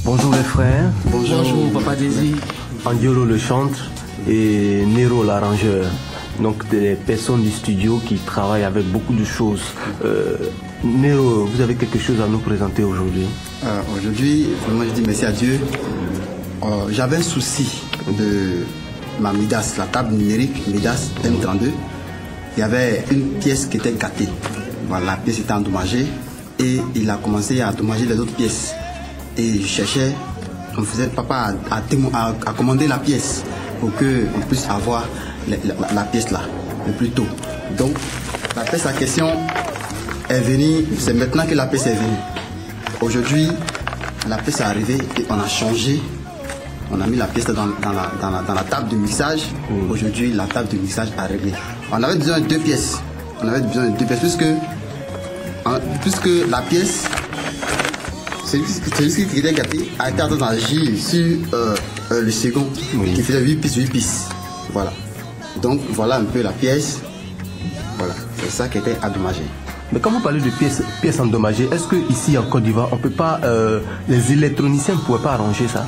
Bonjour les frères. Bonjour Papa Désir. Andiolo le chantre et Nero l'arrangeur. Donc des personnes du studio qui travaillent avec beaucoup de choses. Nero, vous avez quelque chose à nous présenter aujourd'hui? Aujourd'hui, vraiment je dis merci à Dieu. J'avais un souci de ma Midas, la table numérique Midas M32. Il y avait une pièce qui était gâtée. Voilà, la pièce était endommagée et il a commencé à endommager les autres pièces. Et je cherchais, on faisait papa a commandé la pièce pour qu'on puisse avoir la pièce là, le plus tôt. Donc, la pièce en question est venue, c'est maintenant que la pièce est venue. Aujourd'hui, la pièce est arrivée et on a changé. On a mis la pièce dans la table de mixage. Aujourd'hui, la table de mixage a réglé. On avait besoin de deux pièces. Puisque la pièce, celui qui était gâté, a été en train d'agir sur le second, qui faisait 8 pistes. Voilà. Donc, voilà un peu la pièce. Voilà. C'est ça qui était endommagé. Mais quand vous parlez de pièces endommagées, est-ce qu'ici en Côte d'Ivoire, on peut pas, les électroniciens ne pourraient pas arranger ça?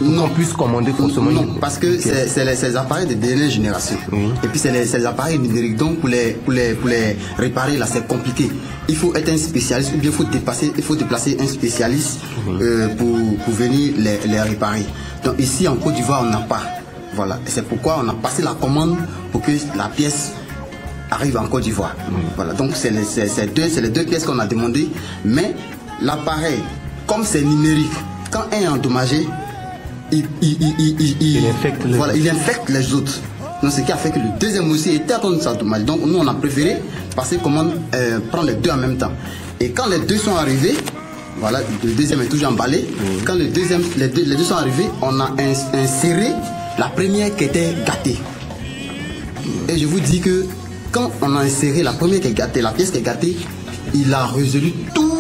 Non, on puisse commander forcément. Non, parce que c'est les appareils de dernière génération. Et puis c'est les appareils numériques. Donc pour les réparer là, c'est compliqué. Il faut être un spécialiste ou bien il faut déplacer un spécialiste pour venir les réparer. Donc ici en Côte d'Ivoire, on n'a pas. Voilà. C'est pourquoi on a passé la commande pour que la pièce arrive en Côte d'Ivoire. Voilà. Donc c'est les deux pièces qu'on a demandées. Mais l'appareil, comme c'est numérique, quand un est endommagé, il infecte les autres. Donc ce qui a fait que le deuxième aussi était en train de s'endommager. Donc nous on a préféré passer commande, prendre les deux en même temps. Et quand les deux sont arrivés, voilà, le deuxième est toujours emballé. Quand les deux sont arrivés, on a inséré la première qui était gâtée. Et je vous dis que quand on a inséré la première qui est gâtée, la pièce qui est gâtée, il a résolu tout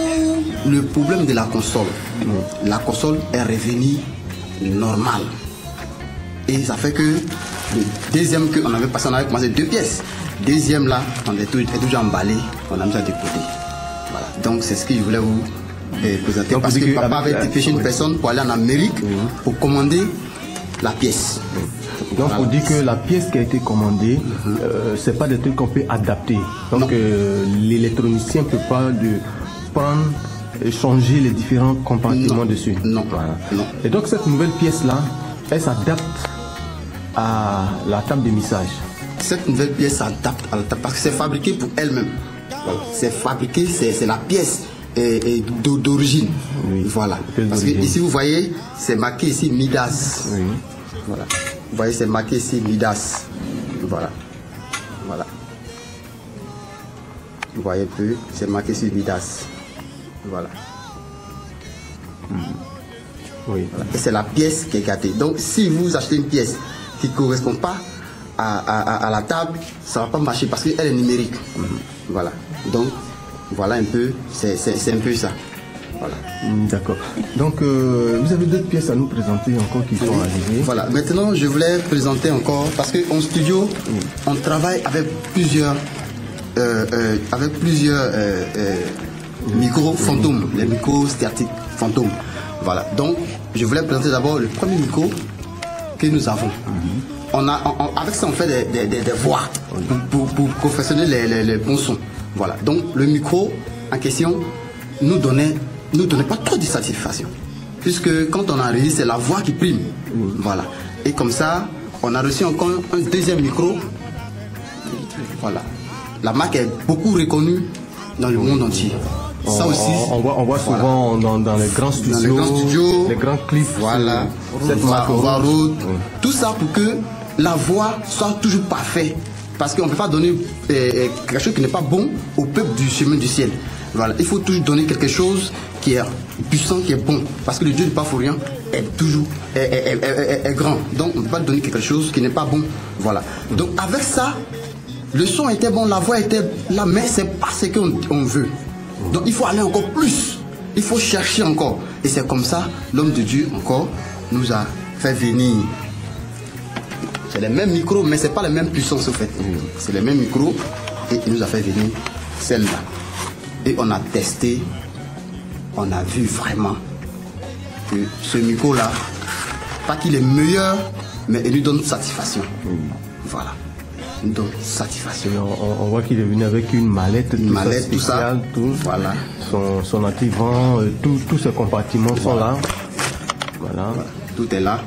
le problème de la console. La console est revenue normal. Et ça fait que le deuxième qu'on avait passé, on avait commencé deux pièces. Deuxième là, on est toujours emballé, on a mis ça de côté. Voilà. Donc c'est ce que je voulais vous présenter. Donc, parce que papa avait dépêché une personne pour aller en Amérique pour commander la pièce. Donc on dit que la pièce qui a été commandée, c'est pas des trucs qu'on peut adapter. Donc l'électronicien ne peut pas prendre et changer les différents compartiments dessus. Non. Voilà. Non. Et donc cette nouvelle pièce-là, elle s'adapte à la table de mixage. Cette nouvelle pièce s'adapte à la table parce que c'est fabriqué pour elle-même. Voilà. C'est fabriqué, c'est la pièce d'origine. Oui. Voilà. Parce que ici vous voyez, c'est marqué ici Midas. Oui. Voilà. Vous voyez, c'est marqué ici Midas. Voilà. Voilà. Vous voyez un peu, c'est marqué ici Midas. Voilà. Oui. Voilà. Et c'est la pièce qui est gâtée. Donc si vous achetez une pièce qui ne correspond pas à la table, ça ne va pas marcher parce qu'elle est numérique. Voilà. Donc voilà un peu, c'est un peu ça. Voilà. D'accord. Donc vous avez d'autres pièces à nous présenter encore qui sont arrivées. Voilà. Maintenant je voulais présenter encore parce qu'en studio on travaille avec plusieurs micros fantômes, les micros statiques fantômes. Voilà. Donc, je voulais présenter d'abord le premier micro que nous avons. Avec ça, on fait des voix pour confectionner les bons sons. Voilà. Donc, le micro en question nous donnait pas trop de satisfaction. Puisque quand on enregistre, c'est la voix qui prime. Voilà. Et comme ça, on a reçu encore un deuxième micro. Voilà. La marque est beaucoup reconnue dans le monde entier. Ça aussi, on voit souvent dans les grands studios, les grands clips. Voilà, cette marque Road. Tout ça pour que la voix soit toujours parfaite. Parce qu'on ne peut pas donner quelque chose qui n'est pas bon au peuple du chemin du ciel. Voilà, il faut toujours donner quelque chose qui est puissant, qui est bon. Parce que le Dieu du Pafourien est toujours est grand. Donc on ne peut pas donner quelque chose qui n'est pas bon. Voilà. Donc avec ça, le son était bon, la voix était là, mais c'est pas ce qu'on veut. Donc il faut aller encore plus. Il faut chercher encore. Et c'est comme ça, l'homme de Dieu encore nous a fait venir. C'est les mêmes micros, mais ce n'est pas la même puissance au fait. C'est les mêmes micros et il nous a fait venir celle-là. Et on a testé, on a vu vraiment que ce micro-là, pas qu'il est meilleur, mais il lui donne satisfaction. Voilà. Il lui donne satisfaction. On voit qu'il est venu avec une mallette, tout ça. Voilà. Son anti-vent, tous ses compartiments sont là. Voilà. Tout est là.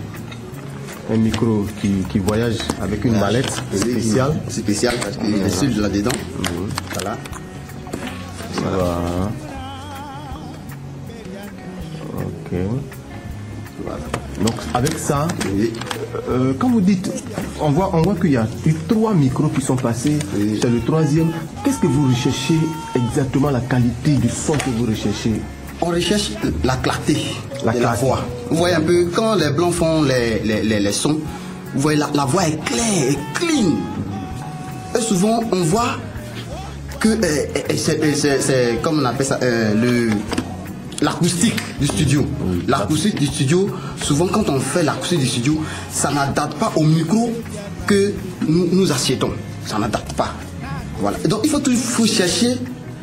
Un micro qui voyage avec une mallette spéciale. Spéciale parce qu'il est seul là-dedans. Voilà. Voilà. Ok. Voilà. Donc avec ça, quand vous dites, on voit qu'il y a eu 3 micros qui sont passés, c'est le 3e. Qu'est-ce que vous recherchez exactement, la qualité du son que vous recherchez? On recherche la clarté de la voix. Vous voyez un peu, quand les blancs font les sons, vous voyez la voix est claire, est clean. Et souvent, on voit que c'est comme on appelle ça, l'acoustique du studio. L'acoustique du studio, souvent quand on fait l'acoustique du studio, ça n'adapte pas au micro que nous achetons. Ça n'adapte pas. Voilà. Et donc il faut chercher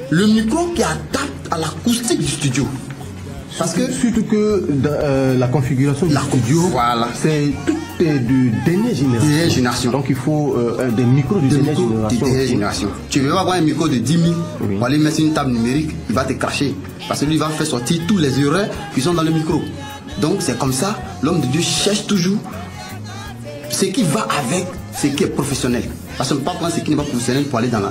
le micro qui adapte à l'acoustique du studio. Parce que surtout que dans, la configuration du studio, voilà, c'est tout de dernière génération. Donc il faut des micros de dernière génération. Tu veux avoir un micro de 10 000, pour aller mettre sur une table numérique, il va te cracher. Parce que lui, il va faire sortir tous les erreurs qui sont dans le micro. Donc c'est comme ça, l'homme de Dieu cherche toujours ce qui va avec ce qui est professionnel. Parce qu'on ne peut pas prendre ce qui n'est pas professionnel pour aller dans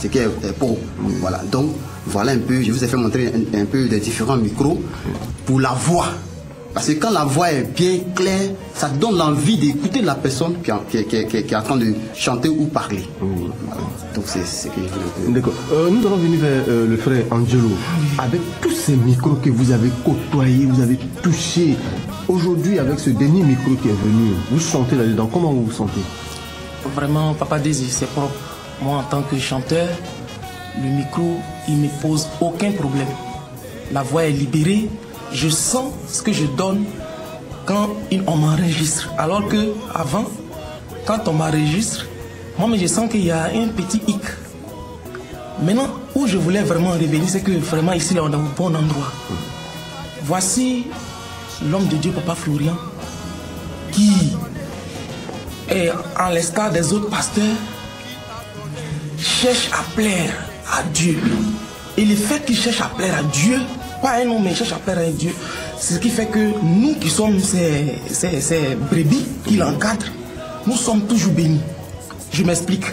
ce qui est pro. Voilà. Donc voilà un peu, je vous ai fait montrer un peu des différents micros pour la voix. Parce que quand la voix est bien claire, ça donne l'envie d'écouter la personne qui est en train de chanter ou parler. Voilà. Donc c'est ce que je voulais dire. D'accord. Nous allons venir vers le frère Angelo. Avec tous ces micros que vous avez côtoyés, vous avez touchés, aujourd'hui avec ce dernier micro qui est venu, vous chantez là-dedans, comment vous vous sentez? Vraiment, Papa Désir, c'est propre. Moi, en tant que chanteur, le micro, il ne me pose aucun problème. La voix est libérée. Je sens ce que je donne quand on m'enregistre. Alors que avant, quand on m'enregistre, moi, je sens qu'il y a un petit hic. Maintenant, où je voulais vraiment revenir, c'est que vraiment ici, là, on est au bon endroit. Voici l'homme de Dieu, Papa Florian, qui et en l'instar des autres pasteurs, cherche à plaire à Dieu. Et le fait qu'il cherche à plaire à Dieu, pas un homme, mais il cherche à plaire à Dieu, c'est ce qui fait que nous qui sommes ces brebis qu'il encadre, nous sommes toujours bénis. Je m'explique.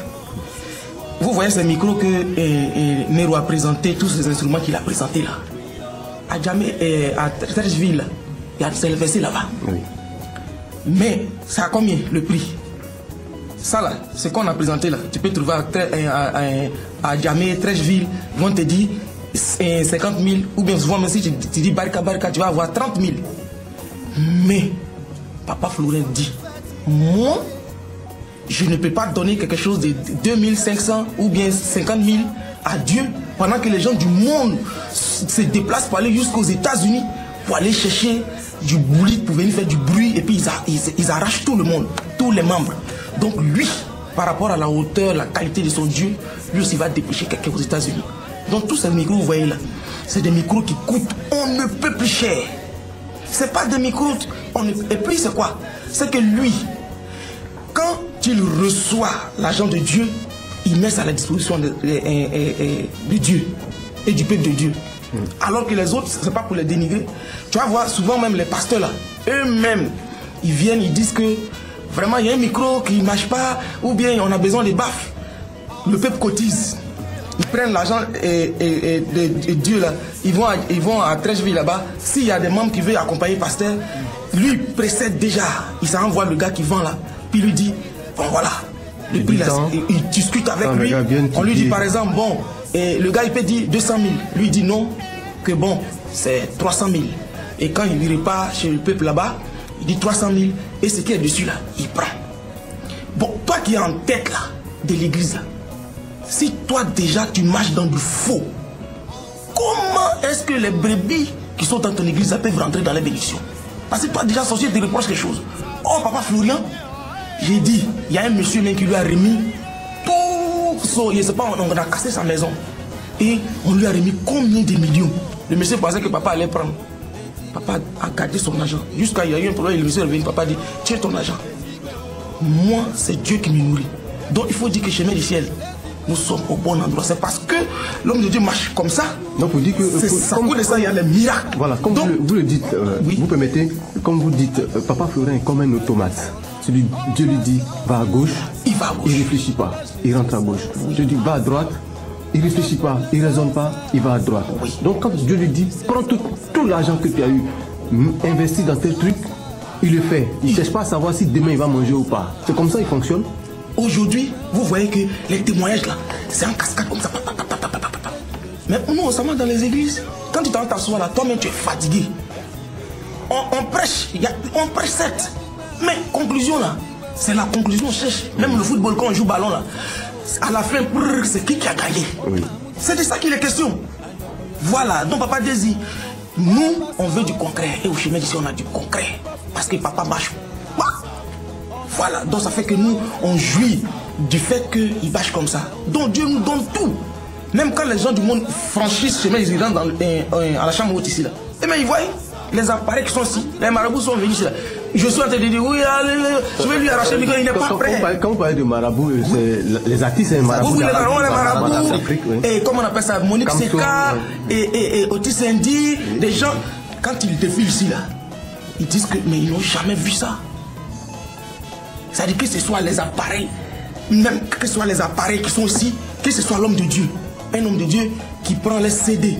Vous voyez ces micros que Nero a présenté, tous ces instruments qu'il a présentés là. À Djamé, à Trècheville, il y a le verset là-bas. Oui. Mais ça a combien le prix? Ça là, ce qu'on a présenté là, tu peux trouver à Djamé, Trècheville, ils vont te dire 50 000, ou bien souvent même si tu dis Barika, tu vas avoir 30 000. Mais Papa Florent dit, moi, je ne peux pas donner quelque chose de 2500 ou bien 50 000 à Dieu pendant que les gens du monde se déplacent pour aller jusqu'aux États-Unis pour aller chercher du bruit, pour venir faire du bruit, et puis ils arrachent tout le monde, tous les membres. Donc lui, par rapport à la hauteur, la qualité de son Dieu, lui aussi va dépêcher quelqu'un aux États-Unis. Donc tous ces micros, vous voyez là, c'est des micros qui coûtent on ne peut plus cher. C'est pas des micros, et puis c'est quoi? C'est que lui, quand il reçoit l'argent de Dieu, il met ça à la disposition de Dieu et du peuple de Dieu. Alors que les autres, c'est pas pour les dénigrer. Tu vas voir souvent même les pasteurs là, eux-mêmes, ils viennent, ils disent que vraiment il y a un micro qui ne marche pas, ou bien on a besoin de baffes. Le peuple cotise. Ils prennent l'argent de Dieu là, ils vont à Trècheville là-bas. S'il y a des membres qui veulent accompagner le pasteur, lui précède déjà. Il s'envoie le gars qui vend là, puis il lui dit, bon voilà, le prix là, il discute avec lui. On lui dit par exemple, bon, et le gars il peut dire 200 000. Lui il dit non, que bon, c'est 300 000. Et quand il repart chez le peuple là-bas, il dit 300 000. Et ce qui est dessus là, il prend. Bon, toi qui es en tête là, de l'église là, si toi déjà tu marches dans du faux, comment est-ce que les brebis qui sont dans ton église là, peuvent rentrer dans les bénédictions? Parce que toi déjà sorcier te reproche quelque chose. Oh Papa Florian, j'ai dit, il y a un monsieur qui lui a remis tout son, je ne sais pas, on a cassé sa maison. Et on lui a remis combien de millions? Le monsieur pensait que papa allait prendre. Papa a gardé son argent. Jusqu'à il y a eu un problème, il est revenu. Papa dit, tiens ton argent. Moi, c'est Dieu qui me nourrit. Donc il faut dire que chemin du ciel, nous sommes au bon endroit. C'est parce que l'homme de Dieu marche comme ça. Donc vous dites que ça cause de ça, il y a les miracles. Voilà, comme donc, vous le dites, oui. Vous permettez, comme vous dites, Papa Florent est comme un automate. Dieu lui dit, va à gauche, il va à gauche. Il ne réfléchit pas, il rentre à gauche. Dieu dit, va à droite, il ne réfléchit pas, il ne raisonne pas, il va à droite. Oui. Donc quand Dieu lui dit, prends tout l'argent que tu as eu, investis dans tel truc, il le fait. Il ne cherche pas à savoir si demain il va manger ou pas. C'est comme ça qu'il fonctionne. Aujourd'hui, vous voyez que les témoignages là, c'est en cascade comme ça. Mais nous, on s'en va dans les églises. Quand tu t'assois là, toi-même tu es fatigué. On prêche, on prêche certes. Mais conclusion là, c'est la conclusion, on cherche. Même le football, quand on joue ballon là, à la fin, c'est qui a gagné. Oui. C'est de ça qu'il est question. Voilà, donc Papa désire. Nous, on veut du concret. Et au chemin d'ici, on a du concret. Parce que Papa marche. Voilà, donc ça fait que nous, on jouit du fait qu'il bâche comme ça. Donc Dieu nous donne tout. Même quand les gens du monde franchissent ce chemin, ils rentrent à la chambre haute ici. Là. Et bien ils voient les appareils qui sont ici. Les marabouts sont venus ici. Là. Je suis en train de dire, oui, allez, je vais lui arracher le micro, il n'est pas prêt. Quand vous parlez de marabouts, les artistes, c'est les marabouts. Oui, les marabouts. Et comment on appelle ça, Monique Seka et Otis Indy, des gens, quand ils défilent ici, là, ils disent que, mais ils n'ont jamais vu ça. C'est-à-dire que ce soit les appareils, même que ce soit les appareils qui sont ici, que ce soit l'homme de Dieu. Un homme de Dieu qui prend les CD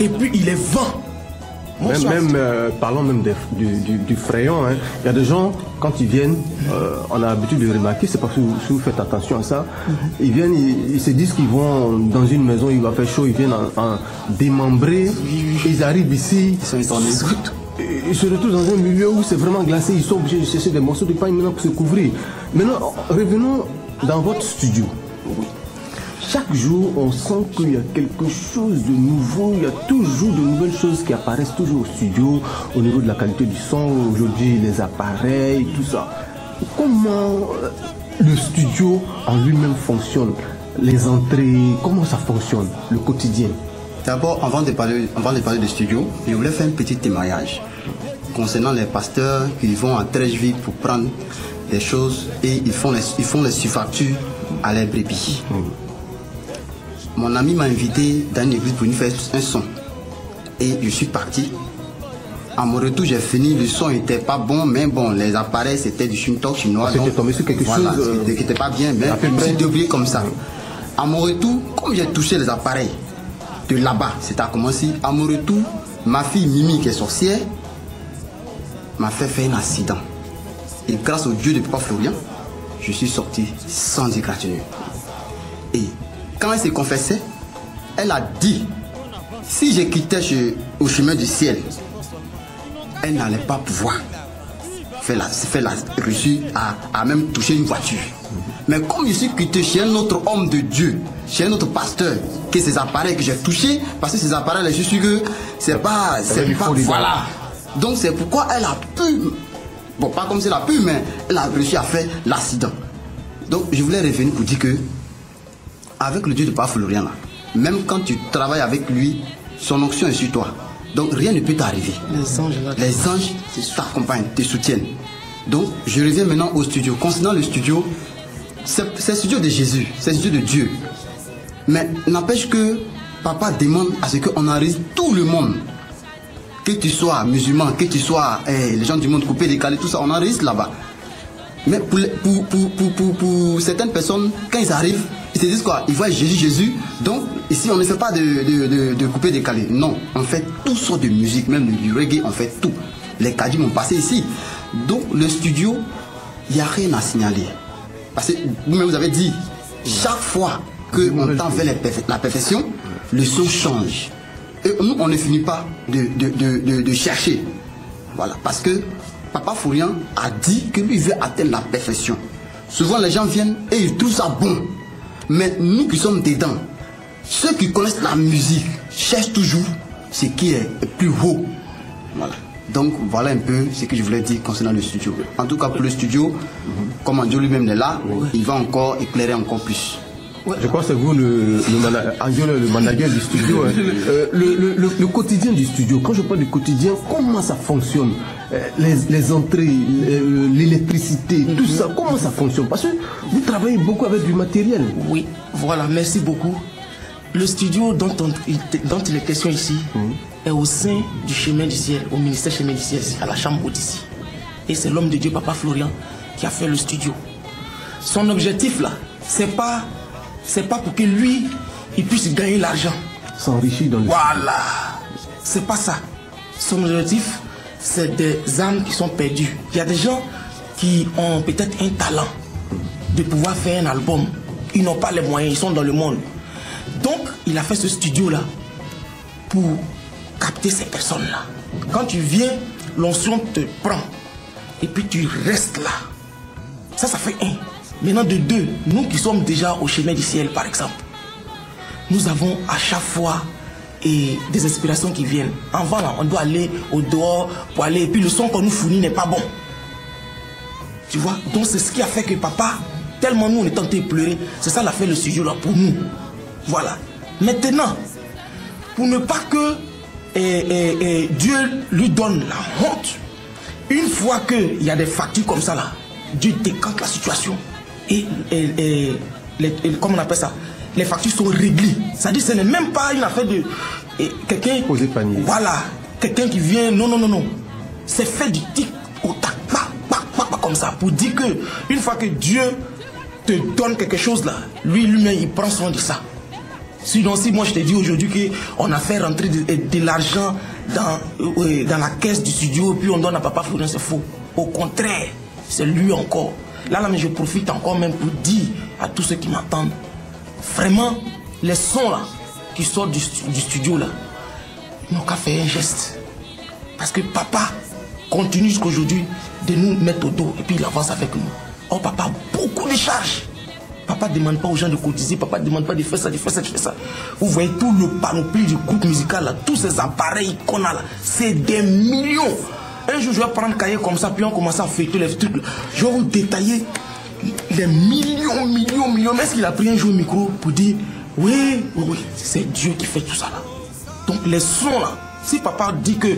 et puis il les vend. Parlons même du frayon. Hein. Il y a des gens, quand ils viennent, on a l'habitude de remarquer, c'est parce que si vous faites attention à ça, ils viennent, ils se disent qu'ils vont dans une maison, il va faire chaud, ils viennent en démembrer, ils arrivent ici, ils se retrouvent dans un milieu où c'est vraiment glacé, ils sont obligés de chercher des morceaux de paille maintenant pour se couvrir. Maintenant, revenons dans votre studio. Chaque jour, on sent qu'il y a quelque chose de nouveau, il y a toujours de nouvelles choses qui apparaissent toujours au studio, au niveau de la qualité du son, aujourd'hui les appareils, tout ça. Comment le studio en lui-même fonctionne? Les entrées, comment ça fonctionne, le quotidien? D'abord, avant de parler du studio, je voulais faire un petit témoignage concernant les pasteurs qui vont à Trècheville pour prendre des choses et ils font les surfactures à les brebis. Mon ami m'a invité dans une église pour nous faire un son. Et je suis parti. À mon retour, j'ai fini. Le son n'était pas bon, mais bon, les appareils, c'était du Shintok chinois. C'était tombé sur quelque chose qui n'était pas bien, mais je me suis débrouillé comme ça. À mon retour, comme j'ai touché les appareils de là-bas, c'était à commencer. À mon retour, ma fille Mimi, qui est sorcière, m'a fait faire un accident. Et grâce au Dieu de Papa Florian, je suis sorti sans égratignure. Et quand elle se confessait, elle a dit, si je quittais au chemin du ciel, elle n'allait pas pouvoir faire la reçue à même toucher une voiture. Mais comme je suis quitté chez un autre homme de Dieu, chez un autre pasteur, que ces appareils que j'ai touchés, parce que ces appareils, je suis que c'est pas voilà. Donc c'est pourquoi elle a pu, bon pas comme c'est la pu, mais elle a réussi à faire l'accident. Donc je voulais revenir pour dire que avec le Dieu de Papa Florian, même quand tu travailles avec lui, son onction est sur toi. Donc rien ne peut t'arriver. Les anges t'accompagnent, te soutiennent. Donc je reviens maintenant au studio. Concernant le studio, c'est le studio de Jésus, c'est le studio de Dieu. Mais n'empêche que Papa demande à ce qu'on enregistre tout le monde. Que tu sois musulman, que tu sois les gens du monde coupés, décalés, tout ça, on enregistre là-bas. Mais pour certaines personnes, quand ils arrivent, ils se disent quoi? Ils voient Jésus. Donc ici on ne fait pas de coupé décalé. Non, on fait tout sorte de musique, même du reggae, on fait tout. Les caddies m'ont passé ici. Donc le studio, il n'y a rien à signaler. Parce que vous-même vous avez dit, chaque fois qu'on tend vers la perfection, le son change. Et nous, on ne finit pas de chercher. Voilà, parce que Papa Florian a dit que lui veut atteindre la perfection. Souvent les gens viennent et ils trouvent ça bon. Mais nous qui sommes dedans, ceux qui connaissent la musique cherchent toujours ce qui est plus haut. Voilà. Donc voilà un peu ce que je voulais dire concernant le studio. En tout cas pour le studio, comme Dieu lui-même est là, il va encore éclairer encore plus. Ouais. Je crois que c'est vous Angelo, le manager du studio. Hein. Le quotidien du studio, quand je parle du quotidien, comment ça fonctionne? Les entrées, l'électricité, tout ça, comment ça fonctionne? Parce que vous travaillez beaucoup avec du matériel. Oui, voilà, merci beaucoup. Le studio dont il est question ici est au sein du Chemin du Ciel, au ministère Chemin du Ciel, à la chambre haute ici. Et c'est l'homme de Dieu, Papa Florian, qui a fait le studio. Son objectif là, c'est pas pour que lui, il puisse gagner l'argent. S'enrichir dans le... Voilà. C'est pas ça. Son objectif, c'est des âmes qui sont perdues. Il y a des gens qui ont peut-être un talent de pouvoir faire un album. Ils n'ont pas les moyens, ils sont dans le monde. Donc, il a fait ce studio-là pour capter ces personnes-là. Quand tu viens, l'onction te prend. Et puis tu restes là. Ça fait un. Maintenant, de deux, nous qui sommes déjà au Chemin du Ciel, par exemple, nous avons à chaque fois des inspirations qui viennent. Avant, là, on doit aller au dehors pour aller. Et puis le son qu'on nous fournit n'est pas bon. Tu vois? Donc c'est ce qui a fait que papa, tellement nous on est tentés de pleurer, c'est ça l'a fait le studio là pour nous. Voilà. Maintenant, pour ne pas que Dieu lui donne la honte, une fois qu'il y a des factures comme ça là, Dieu décante la situation. Et comment on appelle ça? Les factures sont réglées. C'est-à-dire que ce n'est même pas une affaire de quelqu'un. Poser panier. Voilà. Quelqu'un qui vient. Non. C'est fait du tic au tac, comme ça. Pour dire que une fois que Dieu te donne quelque chose là, lui-même il prend soin de ça. Sinon, si moi je te dis aujourd'hui qu'on a fait rentrer de l'argent dans la caisse du studio, puis on donne à Papa Florian, c'est faux. Au contraire, c'est lui encore. Là, mais je profite encore même pour dire à tous ceux qui m'entendent, vraiment, les sons là, qui sortent du studio là, ils n'ont qu'à faire un geste. Parce que papa continue jusqu'aujourd'hui de nous mettre au dos et puis il avance avec nous. Oh, papa a beaucoup de charges. Papa ne demande pas aux gens de cotiser, papa ne demande pas de faire ça, de faire ça, de faire ça. Vous voyez tout le panoplie du groupe musical là, tous ces appareils qu'on a là, c'est des millions. Un jour je vais prendre un cahier comme ça, puis on commence à feuilleter les trucs là. Je vais vous détailler les millions. Mais est-ce qu'il a pris un jour au micro pour dire oui, c'est Dieu qui fait tout ça là. Donc les sons là, si papa dit que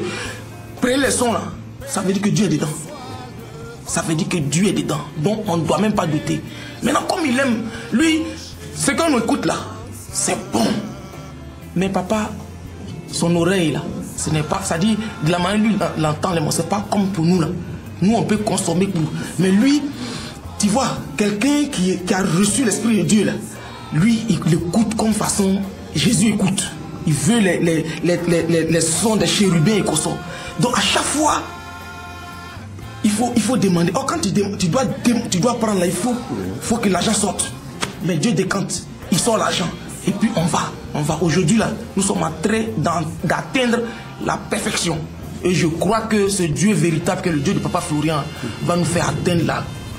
prenez les sons là, ça veut dire que Dieu est dedans. Ça veut dire que Dieu est dedans. Donc on ne doit même pas douter. Maintenant, comme il aime, lui, ce qu'on écoute là, c'est bon. Mais papa, son oreille là, ce n'est pas, ça dit, de la manière lui l'entend les mots, c'est pas comme pour nous là. Nous on peut consommer pour. Mais lui, tu vois, quelqu'un qui a reçu l'Esprit de Dieu là, lui, il écoute comme façon Jésus écoute. Il veut les sons des chérubins et cossons. Donc à chaque fois, il faut demander. Oh, quand tu dois prendre là, il faut que l'argent sorte. Mais Dieu décante, il sort l'argent. Et puis on va. Aujourd'hui là, nous sommes en train d'atteindre la perfection. Et je crois que ce Dieu véritable, que le Dieu de Papa Florian, va nous faire atteindre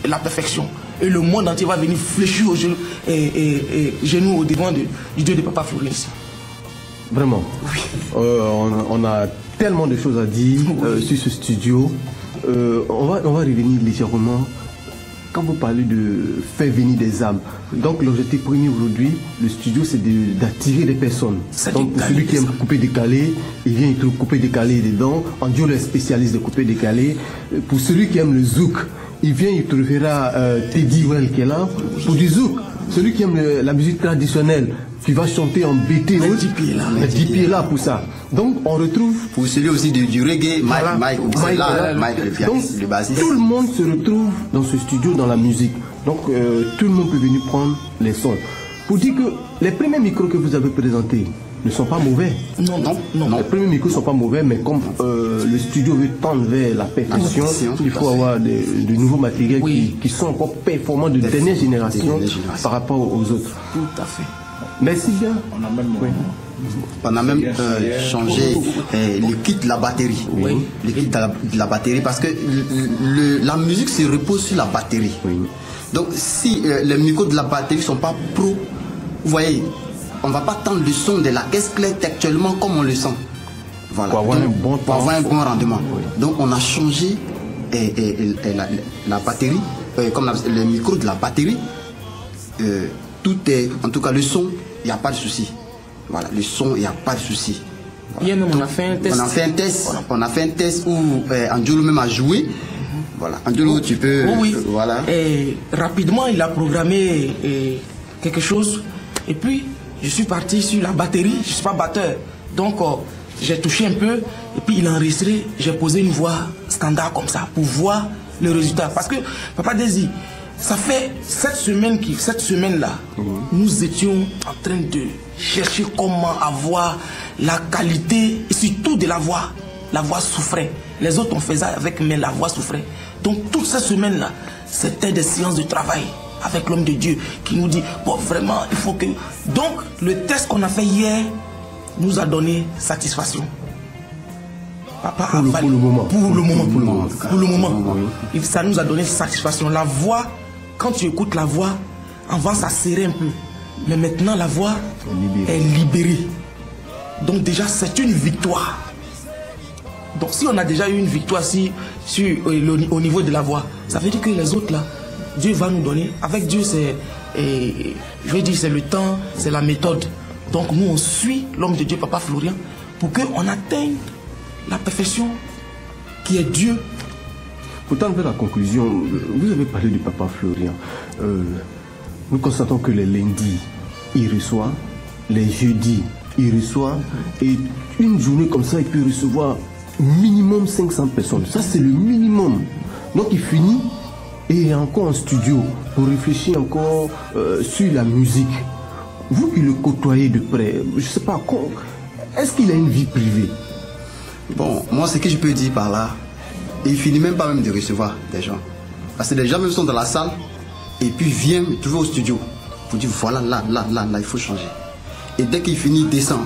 la perfection. Et le monde entier va venir fléchir aux genoux au devant du Dieu de Papa Florian ici. Vraiment. Oui. On a tellement de choses à dire sur ce studio. On va revenir légèrement. Quand vous parlez de faire venir des âmes, donc l'objectif premier aujourd'hui, le studio, c'est d'attirer des personnes. Donc pour celui qui aime couper décalé, il vient, il trouve couper décalé dedans. Angelo est spécialiste de couper décalé. Pour celui qui aime le zouk, il vient, il trouvera Teddy Well qui est là. Pour du zouk, celui qui aime la musique traditionnelle, qui va chanter en BT, le DP est là pour ça. Donc on retrouve... Pour celui aussi du reggae, Mike donc tout le monde se retrouve dans ce studio, dans la musique. Donc tout le monde peut venir prendre les sons. Pour dire que les premiers micros que vous avez présentés ne sont pas mauvais. Non. Les premiers micros ne sont pas mauvais, mais comme le studio veut tendre vers la perfection, il faut avoir de nouveaux matériels qui sont encore performants de dernière génération par rapport aux autres. Tout à fait. Merci bien. On a même changé le kit de la batterie. Oui. Le kit de la batterie, parce que la musique se repose sur la batterie. Oui. Donc si les micros de la batterie ne sont pas pro, vous voyez, on ne va pas tendre le son de la caisse claire actuellement comme on le sent. Voilà. Pour avoir un bon rendement. Oui. Donc on a changé la batterie, comme le micro de la batterie. tout est, en tout cas le son, il n'y a pas de souci. Voilà, le son, il n'y a pas de souci. Voilà. Hier même, on a fait un test. On a fait un test où Anjolo même a joué. Voilà, Anjolo, tu peux. Oui. Voilà. Et rapidement, il a programmé quelque chose. Et puis, je suis parti sur la batterie. Je ne suis pas batteur. Donc, j'ai touché un peu. Et puis, il a enregistré. J'ai posé une voix standard comme ça pour voir le résultat. Parce que, Papa Désir, ça fait cette semaine-là, nous étions en train de chercher comment avoir la qualité, et surtout de la voix. La voix souffrait. Les autres, on faisait avec, mais la voix souffrait. Donc, toute cette semaine-là, c'était des séances de travail avec l'homme de Dieu qui nous dit, bon, vraiment, il faut que... Donc, le test qu'on a fait hier nous a donné satisfaction. Papa pour le moment. Ça nous a donné satisfaction. La voix, quand tu écoutes la voix, avant ça serrait un peu. Mais maintenant la voix est libérée. Donc déjà c'est une victoire. Donc si on a déjà eu une victoire au niveau de la voix, ça veut dire que les autres là, Dieu va nous donner. Avec Dieu c'est, je vais dire c'est le temps, c'est la méthode. Donc nous on suit l'homme de Dieu, Papa Florian, pour qu'on atteigne la perfection qui est Dieu. Pourtant, vers la conclusion, vous avez parlé du Papa Florian. Nous constatons que les lundis, il reçoit, les jeudis, il reçoit, et une journée comme ça, il peut recevoir minimum 500 personnes. Ça, c'est le minimum. Donc, il finit et est encore en studio pour réfléchir encore sur la musique. Vous qui le côtoyez de près, je ne sais pas, est-ce qu'il a une vie privée? Bon, moi, ce que je peux dire par là, il finit même pas même de recevoir des gens. Parce que les gens même sont dans la salle et puis viennent me trouver au studio pour dire voilà, là, il faut changer. Et dès qu'il finit, il descend.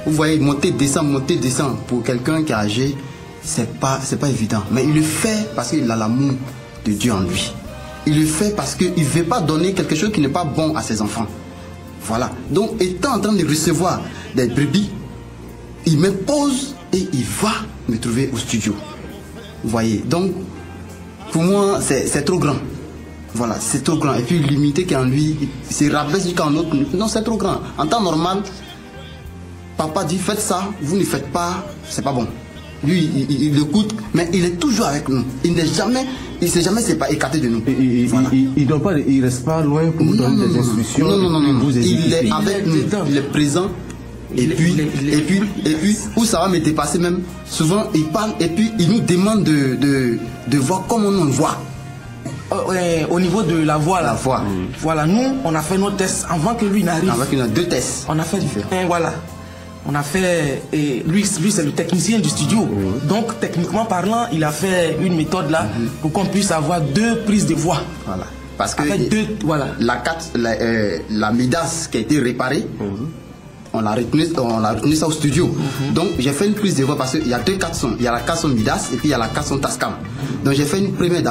Vous voyez, monter, descendre pour quelqu'un qui est âgé, c'est pas évident. Mais il le fait parce qu'il a l'amour de Dieu en lui. Il le fait parce qu'il ne veut pas donner quelque chose qui n'est pas bon à ses enfants. Voilà. Donc, étant en train de recevoir des brebis, il me pose et il va me trouver au studio. Vous voyez, donc pour moi c'est trop grand. Voilà, c'est trop grand. Et puis l'humilité qui est en lui, il se rabaisse jusqu'à un autre. Non, c'est trop grand. En temps normal, papa dit faites ça, vous ne faites pas, c'est pas bon. Lui, il écoute, mais il est toujours avec nous. Il ne s'est jamais écarté de nous. Voilà. Il reste pas loin pour vous donner des instructions. Non. Il est avec nous, il est présent. Et puis, où ça va me dépasser même, souvent il parle et puis il nous demande de voir comment on voit. Au niveau de la voix là. La voix. Voilà, nous on a fait nos tests avant que lui n'arrive. Avant qu'il y ait 2 tests. On a fait voilà. On a fait, et lui c'est le technicien du studio. Donc techniquement parlant, il a fait une méthode là pour qu'on puisse avoir 2 prises de voix. Voilà. Parce que voilà. La Midas qui a été réparée, on a retenu ça au studio. Donc j'ai fait une prise de voix parce qu'il y a 2 4 sons. Il y a la 4 son Midas et puis il y a la 4 son Tascam. Donc j'ai fait une première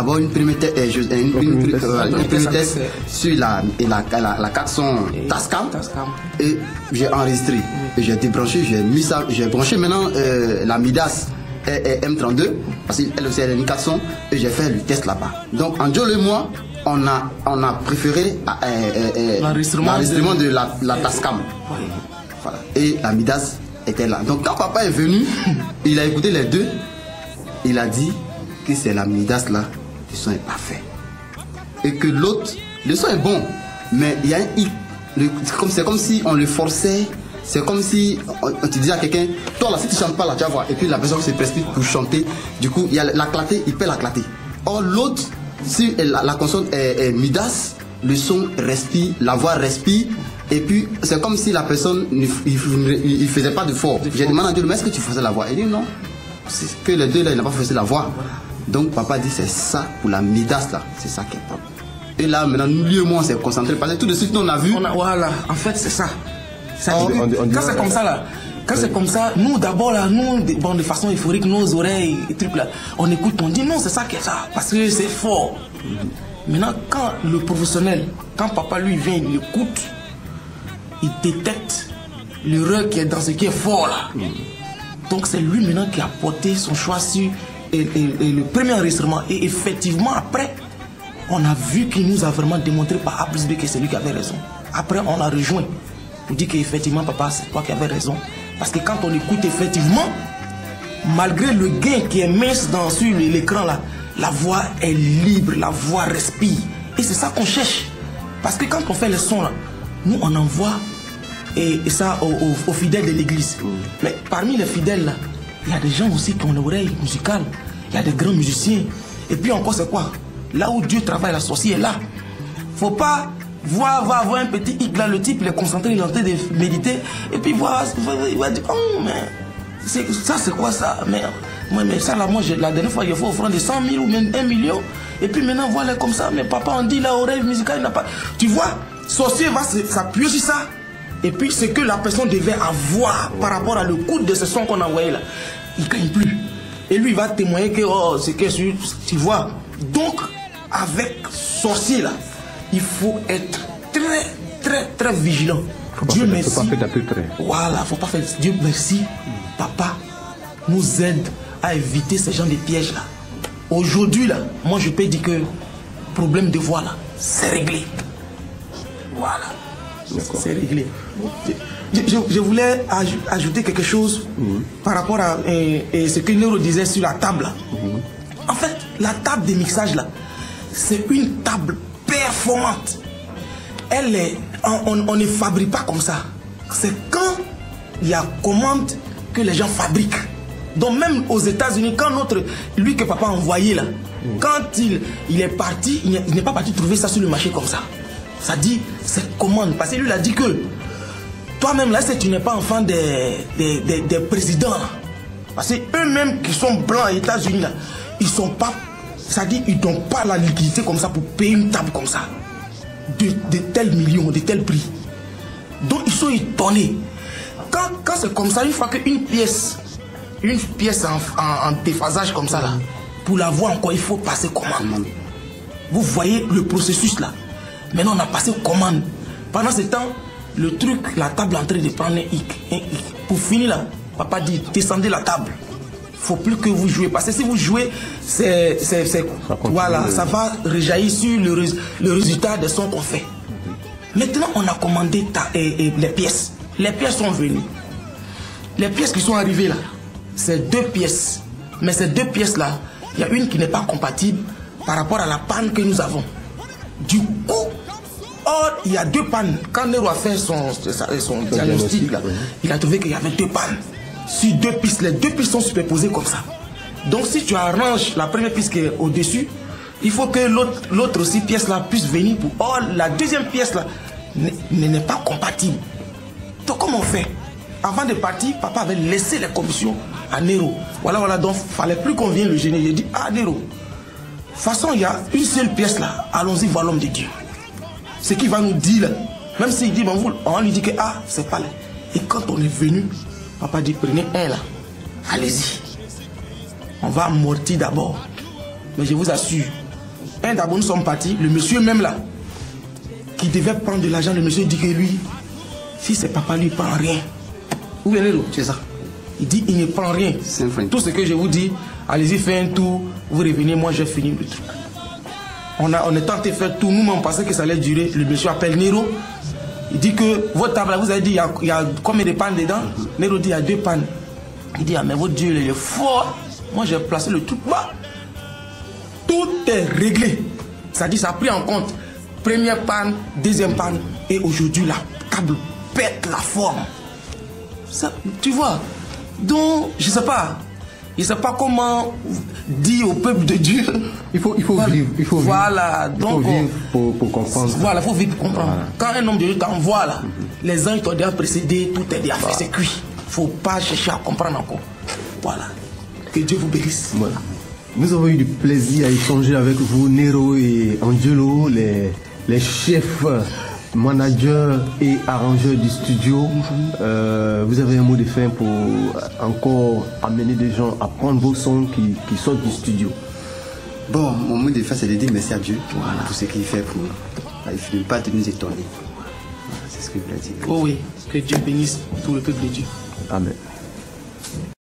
test sur la 4 son Tascam et j'ai enregistré. Et j'ai débranché, j'ai branché maintenant la Midas M32 parce qu'elle aussi elle a une 4 sons et j'ai fait le test là-bas. Donc Anjolo et moi on a préféré l'enregistrement de la Tascam. Voilà. Et la Midas était là. Donc quand papa est venu, il a écouté les 2. Il a dit que c'est la Midas là, le son est parfait. Et que l'autre, le son est bon, mais il y a un hic. C'est comme si on le forçait. C'est comme si on te disait à quelqu'un, toi là si tu chantes pas là, tu vas voir. Et puis la personne se précipite pour chanter. Du coup, il y a la clarté, il peut la clarté. Or l'autre, si la consonne est Midas, le son respire, la voix respire. Et puis, c'est comme si la personne ne faisait pas d'effort. J'ai demandé à Dieu, mais est-ce que tu faisais la voix? Il dit non. C'est que les 2 là, il n'a pas fait la voix. Donc, papa dit, c'est ça pour la Midas là. C'est ça qui est propre. Et là, maintenant, nous, lui et moi, on s'est concentrés. Parce que tout de suite, on a vu. Voilà, en fait, c'est ça. Quand c'est comme ça là, c'est comme ça, nous d'abord là, de façon euphorique, nos oreilles et trucs là, on écoute, on dit non, c'est ça qui est ça. Parce que c'est fort. Maintenant, quand le professionnel, quand papa lui vient, il écoute. Il détecte l'erreur qui est dans ce qui est fort là. Donc c'est lui maintenant qui a porté son choix sur le premier enregistrement. Et effectivement après, on a vu qu'il nous a vraiment démontré par A plus B que c'est lui qui avait raison. Après, on l'a rejoint pour dire qu'effectivement, papa, c'est toi qui avais raison. Parce que quand on écoute effectivement, malgré le gain qui est mince sur l'écran là, la voix est libre, la voix respire. Et c'est ça qu'on cherche. Parce que quand on fait le son là, nous on envoie et ça aux fidèles de l'église. Mais parmi les fidèles là, il y a des gens aussi qui ont l'oreille musicale. Il y a des grands musiciens. Et puis encore c'est quoi? Là où Dieu travaille, la sorcière est là. Faut pas voir un petit hic là, le type il est concentré, il est en train de méditer. Et puis il va dire, oh mais ça c'est quoi ça? Mais ça là, moi la dernière fois il faut offrir 100 000 ou même 1 million. Et puis maintenant voilà comme ça, mais papa on dit là oreille musicale, il n'a pas. Tu vois, sorcier va s'appuyer sur ça. Et puis ce que la personne devait avoir par rapport à le coût de ce son qu'on a envoyé là, il ne gagne plus. Et lui il va témoigner que oh c'est que tu vois. Donc avec sorcier là, il faut être très vigilant. Dieu merci. Faut pas faire d'à peu près. Voilà, faut pas faire. Dieu merci, papa nous aide à éviter ce genre de pièges là. Aujourd'hui là, moi je peux dire que problème de voix là, c'est réglé. Voilà, c'est réglé. Je voulais ajouter quelque chose par rapport à ce que Nero disait sur la table là. En fait, la table de mixage là, c'est une table performante. On ne fabrique pas comme ça. C'est quand il y a commande que les gens fabriquent. Donc même aux États-Unis, quand lui que papa a envoyé là, quand il est parti, il n'est pas parti trouver ça sur le marché comme ça. Ça dit, c'est commande. Parce que lui il a dit que toi-même là, si tu n'es pas enfant des présidents là, parce que eux-mêmes qui sont blancs aux États-Unis là, ils sont pas, ça dit, ils n'ont pas la liquidité comme ça pour payer une table comme ça. De tels millions, de tels prix. Donc ils sont étonnés. Quand c'est comme ça, une fois qu'une pièce en déphasage comme ça là, pour l'avoir encore, il faut passer commande. Vous voyez le processus là. Maintenant on a passé commande. Pendant ce temps, le truc, la table est en train de prendre un hic. Pour finir là, papa dit descendez la table. Faut plus que vous jouez. Parce que si vous jouez, voilà, ça va rejaillir sur le résultat des sons qu'on fait. Maintenant, on a commandé les pièces. Les pièces sont venues. Les pièces qui sont arrivées là, c'est 2 pièces. Mais ces 2 pièces-là, il y a une qui n'est pas compatible par rapport à la panne que nous avons. Du coup, il y a 2 pannes. Quand Nero a fait son diagnostic, là, il a trouvé qu'il y avait 2 pannes. Sur 2 pistes, les 2 pistes sont superposées comme ça. Donc si tu arranges la première piste qui est au-dessus, il faut que l'autre aussi pièce là puisse venir pour... Or, la deuxième pièce là n'est pas compatible. Donc comment on fait? Avant de partir, papa avait laissé les commissions à Nero. Voilà, donc il fallait plus qu'on vienne le gêner. Il a dit, ah Nero, de toute façon il y a une seule pièce là, allons-y voir l'homme de Dieu. Ce qu'il va nous dire là, même s'il dit, bon, on lui dit que ah, c'est pas là. Et quand on est venu, papa dit, prenez un là, allez-y. On va amortir d'abord. Mais je vous assure, un d'abord nous sommes partis, le monsieur même là, qui devait prendre de l'argent, le monsieur dit que lui, si c'est papa, lui, il ne prend rien. Vous venez là, c'est ça. Il dit, il ne prend rien. Tout ce que je vous dis, allez-y, faites un tour, vous revenez, moi j'ai fini le truc. On est tenté de faire tout, nous on pensait que ça allait durer. Le monsieur appelle Nero. Il dit que votre table, vous avez dit, il y a combien de pannes dedans? Nero dit, il y a 2 pannes. Il dit, ah mais votre Dieu, il est fort. Moi j'ai placé le truc bas. Tout est réglé. Ça dit, ça a pris en compte. Première panne, deuxième panne. Et aujourd'hui, la table pète la forme. Ça, tu vois. Donc, je sais pas. Je ne sais pas comment dire au peuple de Dieu. Il faut voilà. vivre. Il faut voilà. vivre. Donc, il faut vivre pour comprendre. Voilà, il faut vivre pour comprendre. Voilà. Quand un homme de Dieu t'envoie là, les anges t'ont déjà précédé, tout est déjà fait, c'est cuit. Il ne faut pas chercher à comprendre encore. Voilà. Que Dieu vous bénisse. Voilà. Nous avons eu du plaisir à échanger avec vous, Nero et Angelo, les chefs, managers et arrangeurs du studio. Vous avez un mot de fin pour encore amener des gens à prendre vos sons qui sortent du studio? Bon, mon mot de fin, c'est de dire merci à Dieu pour ce qu'il fait pour nous. Il ne faut pas nous étonner. C'est ce que je voulais dire. Oh oui, que Dieu bénisse tout le peuple de Dieu. Amen.